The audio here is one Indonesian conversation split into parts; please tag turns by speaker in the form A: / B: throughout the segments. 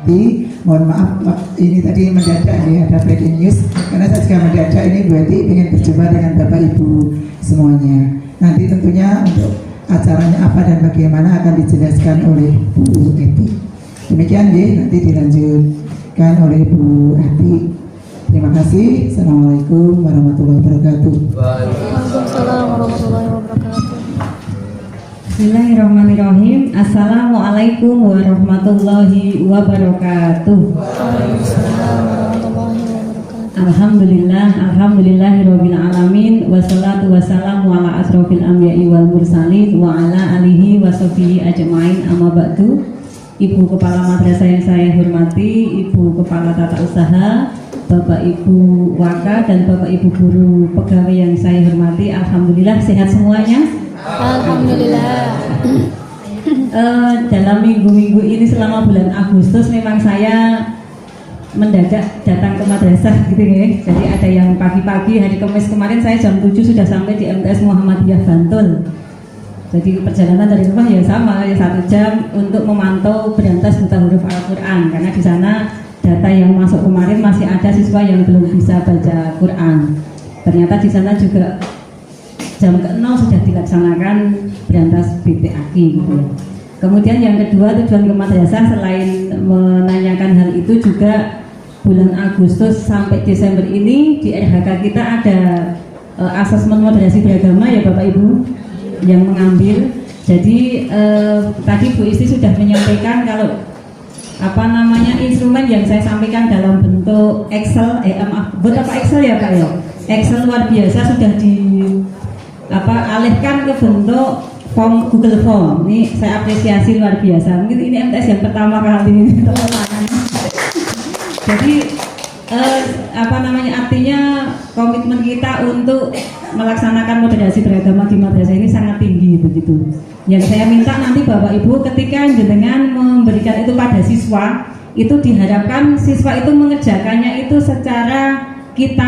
A: Hati. Mohon maaf ini tadi mendadak ya, ada breaking news karena saya juga mendadak ini berarti ingin berjumpa dengan Bapak Ibu semuanya. Nanti tentunya untuk acaranya apa dan bagaimana akan dijelaskan oleh Bu Eti. Demikian ya, nanti dilanjutkan oleh Bu Eti. Terima kasih. Assalamualaikum warahmatullahi wabarakatuh.
B: Waalaikumsalam warahmatullahi wabarakatuh.
C: Bismillahirrahmanirrahim. Assalamualaikum warahmatullahi wabarakatuh.
B: Waalaikumsalam warahmatullahi wabarakatuh.
C: Alhamdulillahirabbil alamin wassalatu wassalamu ala asrofil anbiya'i wal mursalin wa ala alihi washabihi ajmain, amma ba'du. Ibu Kepala Madrasah yang saya hormati, Ibu Kepala Tata Usaha, Bapak Ibu Waka dan Bapak Ibu guru pegawai yang saya hormati, alhamdulillah sehat semuanya.
B: Alhamdulillah.
C: Dalam minggu-minggu ini selama bulan Agustus memang saya mendadak datang ke madrasah gitu ya. Jadi ada yang pagi-pagi hari Kamis kemarin saya jam 7 sudah sampai di MTS Muhammadiyah Bantul. Jadi perjalanan dari rumah ya sama ya 1 jam untuk memantau berantas buta huruf Al-Quran, karena di sana data yang masuk kemarin masih ada siswa yang belum bisa baca Quran. Ternyata di sana juga jam ke-0 sudah dilaksanakan berantas BTAQ gitu ya. Kemudian yang kedua, tujuan ke madrasah selain menanyakan hal itu juga bulan Agustus sampai Desember ini di RHK kita ada asesmen moderasi beragama ya Bapak Ibu yang mengambil. Jadi tadi Bu Isti sudah menyampaikan kalau instrumen yang saya sampaikan dalam bentuk Excel, Excel ya Pak ya. Excel luar biasa sudah alihkan ke bentuk form Google Form. Ini saya apresiasi luar biasa. Mungkin ini MTS yang pertama kali ini. Jadi artinya komitmen kita untuk melaksanakan moderasi beragama di madrasah ini sangat tinggi begitu. Yang saya minta nanti Bapak Ibu ketika jenengan memberikan itu pada siswa, itu diharapkan siswa itu mengerjakannya itu secara kita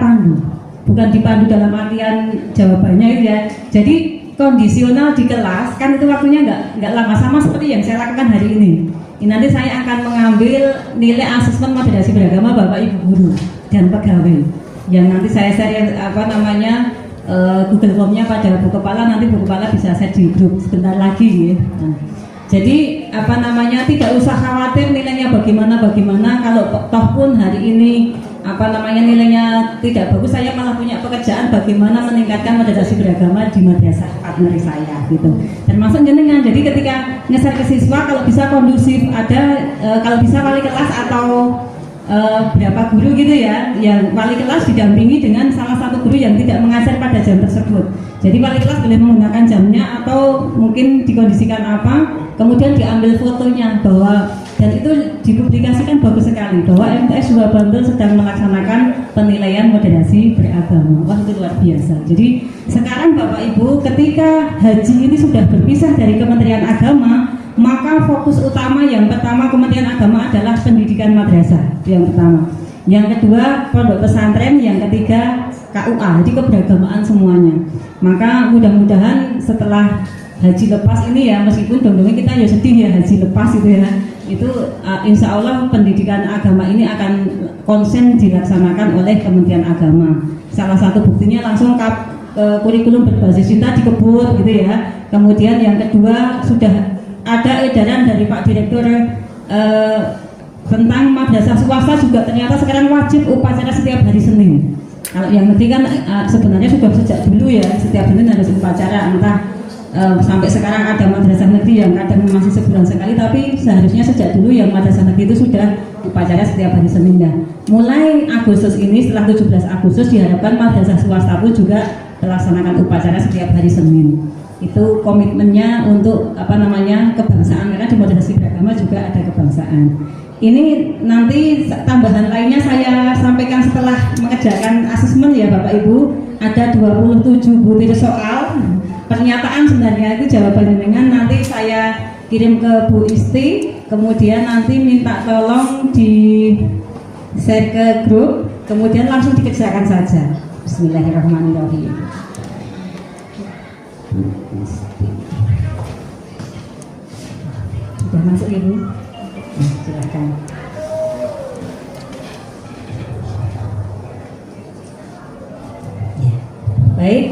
C: pandu. Bukan dipandu dalam artian jawabannya itu ya. Jadi kondisional di kelas kan itu waktunya nggak lama, sama seperti yang saya lakukan hari ini. Nanti saya akan mengambil nilai asesmen moderasi beragama Bapak Ibu guru dan pegawai yang nanti saya share Google Form-nya pada Bu Kepala, nanti Bu Kepala bisa share di grup sebentar lagi ya. Jadi tidak usah khawatir nilainya bagaimana kalau toh pun hari ini nilainya tidak bagus, saya malah punya pekerjaan bagaimana meningkatkan moderasi beragama di madrasah partner saya gitu. Termasuk jenengan. Jadi ketika ngeser ke siswa kalau bisa kondusif, ada kalau bisa wali kelas atau berapa guru gitu ya, yang wali kelas didampingi dengan salah satu guru yang tidak mengajar pada jam tersebut. Jadi wali kelas boleh menggunakan jamnya atau mungkin dikondisikan kemudian diambil fotonya dan itu dipublikasikan bagus sekali bahwa MTS Dua Bantul sedang melaksanakan penilaian moderasi beragama. Wah, itu luar biasa. Jadi sekarang Bapak Ibu ketika haji ini sudah berpisah dari Kementerian Agama, maka fokus utama yang pertama Kementerian Agama adalah pendidikan madrasah, yang pertama. Yang kedua pondok pesantren, yang ketiga KUA, jadi keberagamaan semuanya. Maka mudah-mudahan setelah haji lepas ini ya, meskipun dong-dongnya kita ya sedih ya haji lepas itu ya, itu insya Allah pendidikan agama ini akan konsen dilaksanakan oleh Kementerian Agama. Salah satu buktinya langsung kurikulum berbasis cinta dikebut gitu ya. Kemudian yang kedua sudah ada edaran dari Pak Direktur tentang madrasah swasta juga ternyata sekarang wajib upacara setiap hari Senin. Kalau yang negeri kan sebenarnya sudah sejak dulu ya, setiap Senin harus upacara, entah sampai sekarang ada madrasah negeri yang kadang masih sebulan sekali, tapi seharusnya sejak dulu yang madrasah negeri itu sudah upacara setiap hari Senin. Mulai Agustus ini, setelah 17 Agustus diharapkan madrasah swasta pun juga melaksanakan upacara setiap hari Senin. Itu komitmennya untuk kebangsaan, karena di moderasi beragama juga ada kebangsaan. Ini nanti tambahan lainnya saya sampaikan setelah mengerjakan asesmen ya Bapak Ibu. Ada 27 butir soal pernyataan, sebenarnya itu jawabannya dengan nanti saya kirim ke Bu Isti, kemudian nanti minta tolong di share ke grup, kemudian langsung dikerjakan saja. Bismillahirrahmanirrahim. Bu Isti. Sudah masuk Ibu. Silakan. Ya. Baik,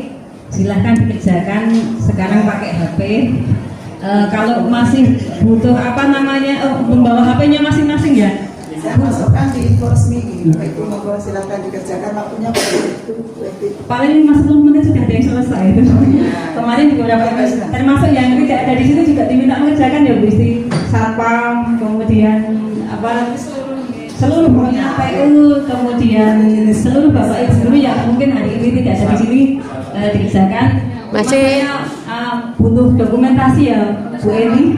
C: silahkan dikerjakan sekarang pakai HP. Kalau masih butuh membawa HP-nya masing-masing ya.
A: Saya masukkan di info resmi. Baik itu monggo silakan dikerjakan, waktunya
C: paling 5-10 menit sudah ada yang selesai itu. Kemarin juga udah termasuk yang tidak ada di situ juga diminta mengerjakan ya Bu Isti, satpam, kemudian seluruh pokoknya PU, kemudian seluruh Bapak Ibu guru yang mungkin hari ini tidak ada di sini dikerjakan.
B: Masih
C: butuh dokumentasi ya Bu Eni.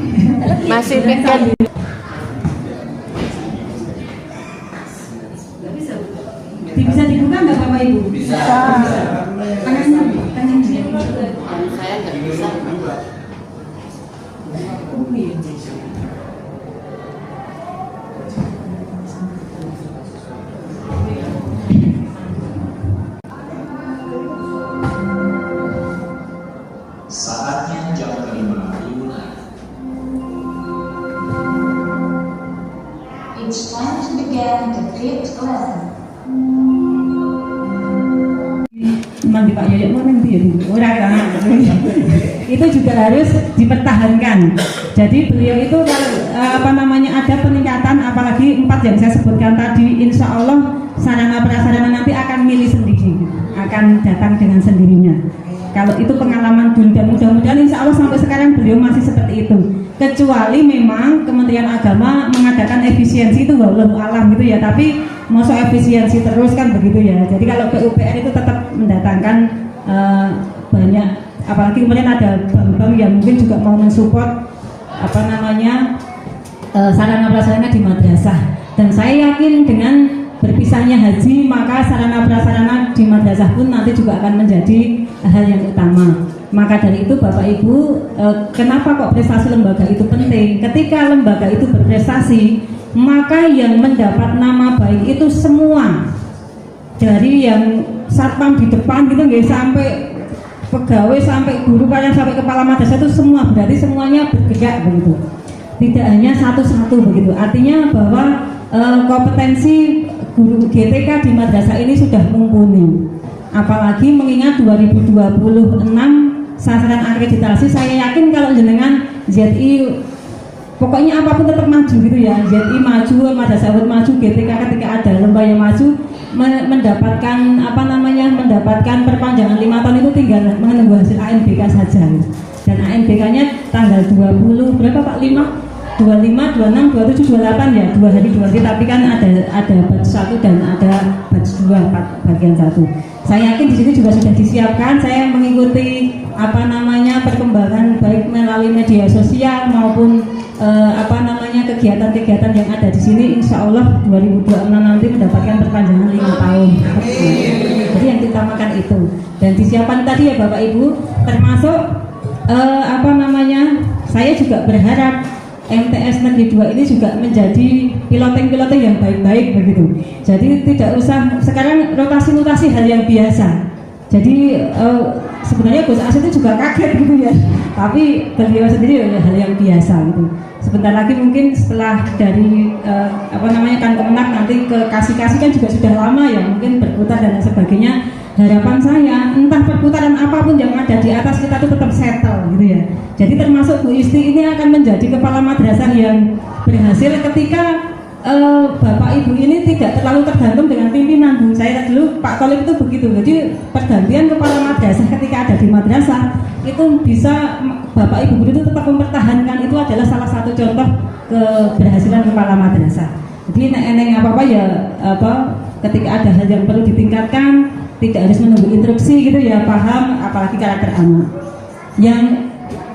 B: masih pikir.
C: Bisa dibuka nggak Bapak Ibu? Bisa. Tangannya.
B: Saya nggak bisa.
D: Saatnya jam kelima dimulai.
E: It's time to begin the fifth lesson.
C: Mandi Pak Yoyo mau nanti ya itu juga harus dipertahankan. Jadi beliau itu kalau ada peningkatan, apalagi 4 yang saya sebutkan tadi, insya Allah sarana prasarana nanti akan milih sendiri, akan datang dengan sendirinya. Kalau itu pengalaman dulu dan mudah-mudahan insya Allah sampai sekarang beliau masih seperti itu. Kecuali memang Kementerian Agama mengadakan efisiensi itu wallahu alam gitu ya, tapi masuk efisiensi terus kan begitu ya. Jadi kalau PUPR itu tetap mendatangkan banyak, apalagi kemudian ada bank-bank yang mungkin juga mau mensupport sarana prasarana di madrasah. Dan saya yakin dengan berpisahnya haji, maka sarana prasarana di madrasah pun nanti juga akan menjadi hal yang utama. Maka dari itu Bapak Ibu, kenapa kok prestasi lembaga itu penting? Ketika lembaga itu berprestasi, maka yang mendapat nama baik itu semua, dari yang satpam di depan gitu nggak, sampai pegawai, sampai guru, sampai kepala madrasah itu semua, berarti semuanya bergerak begitu. Tidak hanya satu-satu begitu. Artinya bahwa kompetensi guru GTK di madrasah ini sudah mumpuni. Apalagi mengingat 2026 sasaran akreditasi, saya yakin kalau jenengan ZI pokoknya apapun tetap maju gitu ya. ZI maju, madrasah maju, GTK ketika ada lomba yang maju mendapatkan mendapatkan perpanjangan 5 tahun itu tinggal menunggu hasil ANBK saja. Dan ANBK-nya tanggal 20 berapa Pak? 25, 26, 27, 28 ya, 2 hari, tapi kan ada batch 1 dan ada batch 2 bagian 1. Saya yakin di sini juga sudah disiapkan. Saya mengikuti perkembangan baik melalui media sosial maupun kegiatan-kegiatan yang ada di sini. Insya Allah 2026 nanti mendapatkan perpanjangan 5 tahun. Jadi yang kita makan itu dan disiapkan tadi ya Bapak Ibu, termasuk saya juga berharap MTS Negeri 2 ini juga menjadi piloting yang baik-baik begitu. Jadi tidak usah sekarang rotasi hal yang biasa. Jadi sebenarnya Gus As itu juga kaget gitu ya. Tapi beliau sendiri ya hal yang biasa gitu. Sebentar lagi mungkin setelah dari Kemenak nanti ke kasih-kasih kan juga sudah lama ya, mungkin berputar dan sebagainya. Harapan saya entah perputaran apapun yang ada di atas kita itu tetap settle gitu ya. Jadi termasuk Bu Isti ini akan menjadi kepala madrasah yang berhasil ketika Bapak Ibu ini tidak terlalu tergantung dengan pimpinan. Bu, saya dulu Pak Tolib itu begitu. Jadi pergantian kepala madrasah ketika ada di madrasah itu bisa Bapak Ibu guru itu tetap mempertahankan. Itu adalah salah satu contoh keberhasilan kepala madrasah. Jadi eneng apa ya ketika ada hal yang perlu ditingkatkan, tidak harus menunggu instruksi gitu ya, paham, apalagi karakter anak. Yang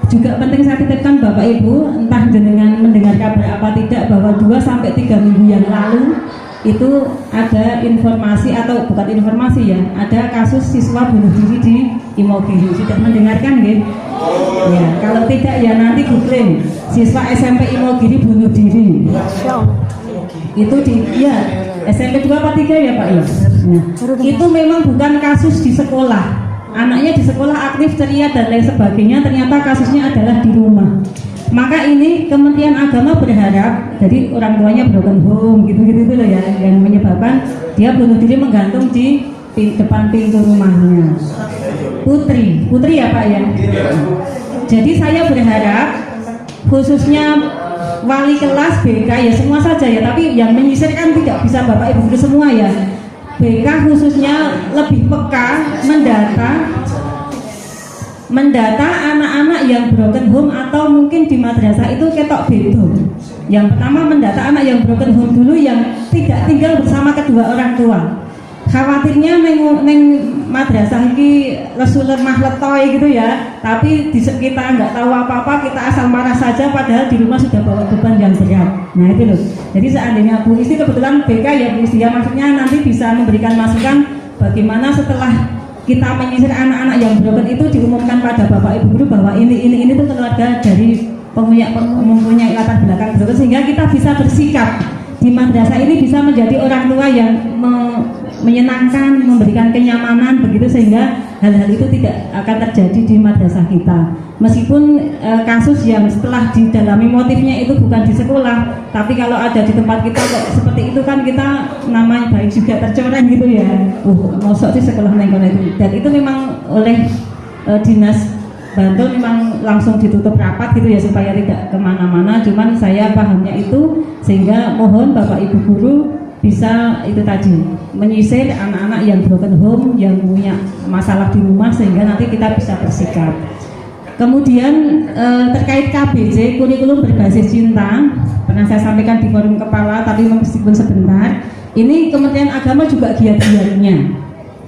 C: juga penting saya titipkan Bapak Ibu, entah dengan mendengar kabar apa tidak, bahwa 2-3 minggu yang lalu itu ada informasi, atau bukan informasi ya, ada kasus siswa bunuh diri di Imogiri. Sudah mendengarkan nggih? Ya, kalau tidak ya nanti googling siswa SMP Imogiri bunuh diri. Itu SMP 2 apa 3 ya Pak ya? Nah, itu memang bukan kasus di sekolah. Anaknya di sekolah aktif, ceria dan lain sebagainya, ternyata kasusnya adalah di rumah. Maka ini Kementerian Agama berharap, jadi orang tuanya broken home gitu-gitu loh ya, yang menyebabkan dia bunuh diri menggantung di depan pintu rumahnya. Putri ya Pak ya. Jadi saya berharap khususnya wali kelas BK ya semua saja ya, tapi yang menyisir kan tidak bisa Bapak Ibu guru semua ya. BK khususnya lebih peka mendata anak-anak yang broken home atau mungkin di madrasah itu ketok beda. Yang pertama mendata anak yang broken home dulu yang tidak tinggal bersama kedua orang tua. Khawatirnya neng madrasah ini lesu lemah letoy gitu ya, tapi kita nggak tahu apa-apa, kita asal marah saja padahal di rumah sudah bawa beban yang berat. Nah itu loh. Jadi seandainya Bu Isti kebetulan BK ya Bu Isti ya, maksudnya nanti bisa memberikan masukan bagaimana setelah kita menyisir anak-anak yang broken itu diumumkan pada Bapak Ibu guru bahwa ini tuh keluarga dari mempunyai latar belakang broken, sehingga kita bisa bersikap di madrasah ini bisa menjadi orang tua yang menyenangkan, memberikan kenyamanan begitu, sehingga hal-hal itu tidak akan terjadi di madrasah kita. Meskipun kasus yang setelah didalami motifnya itu bukan di sekolah, tapi kalau ada di tempat kita kok seperti itu kan kita namanya baik juga tercoreng gitu ya. Mosok di sekolah nengkon itu. Dan itu memang oleh dinas Bantul memang langsung ditutup rapat gitu ya supaya tidak kemana-mana. Cuman saya pahamnya itu, sehingga mohon Bapak Ibu guru bisa itu tadi menyisir anak-anak yang broken home, yang punya masalah di rumah, sehingga nanti kita bisa bersikap. Kemudian terkait KBJ, kurikulum berbasis cinta, pernah saya sampaikan di forum kepala, tapi meskipun sebentar, ini Kementerian Agama juga giat-giatnya.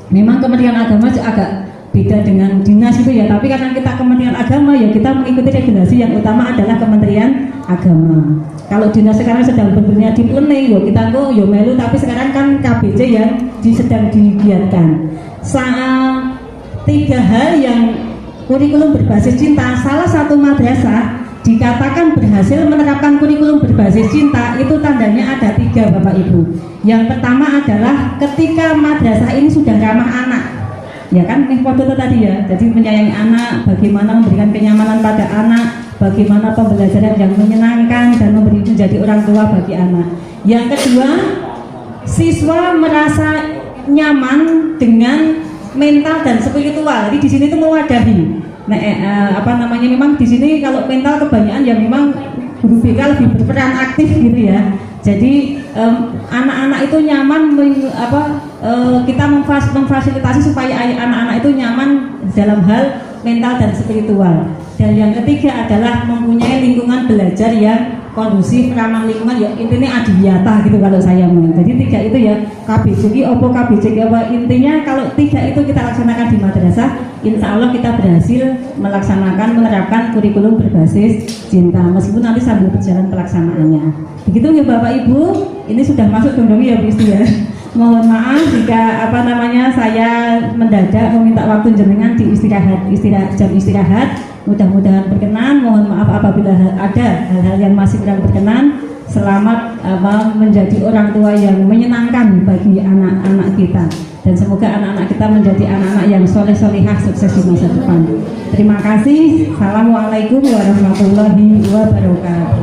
C: Memang Kementerian Agama agak beda dengan dinas itu ya, tapi karena kita Kementerian Agama ya kita mengikuti regulasi yang utama adalah Kementerian Agama. Kalau dinas sekarang sedang berniat di planning, kita kok melu, tapi sekarang kan KBJ yang sedang digiatkan. Tiga hal yang kurikulum berbasis cinta, salah satu madrasah dikatakan berhasil menerapkan kurikulum berbasis cinta, itu tandanya ada 3 Bapak Ibu. Yang pertama adalah ketika madrasah ini sudah ramah anak, ya kan foto itu tadi ya, jadi menyayangi anak, bagaimana memberikan kenyamanan pada anak, bagaimana pembelajaran yang menyenangkan dan menjadi orang tua bagi anak. Yang kedua, siswa merasa nyaman dengan mental dan spiritual. Jadi di sini itu mewadahi. Memang di sini kalau mental kebanyakan ya memang guru BK lebih berperan aktif gitu ya. Jadi anak-anak itu nyaman, kita memfasilitasi supaya anak-anak itu nyaman dalam hal mental dan spiritual. Dan yang ketiga adalah mempunyai lingkungan belajar yang kondusif, ramah lingkungan, ya intinya adiyata gitu kalau saya mau. Jadi 3 itu ya KBJ, intinya kalau 3 itu kita laksanakan di madrasah, insya Allah kita berhasil menerapkan kurikulum berbasis cinta, meskipun nanti sambil berjalan pelaksanaannya. Begitu ya Bapak Ibu, ini sudah masuk dong ya Bu Isti ya. Mohon maaf jika saya mendadak meminta waktu jenengan di jam istirahat. Mudah-mudahan berkenan. Mohon maaf apabila ada hal-hal yang masih kurang berkenan. Selamat menjadi orang tua yang menyenangkan bagi anak-anak kita, dan semoga anak-anak kita menjadi anak-anak yang soleh-solehah, sukses di masa depan. Terima kasih. Assalamualaikum warahmatullahi wabarakatuh.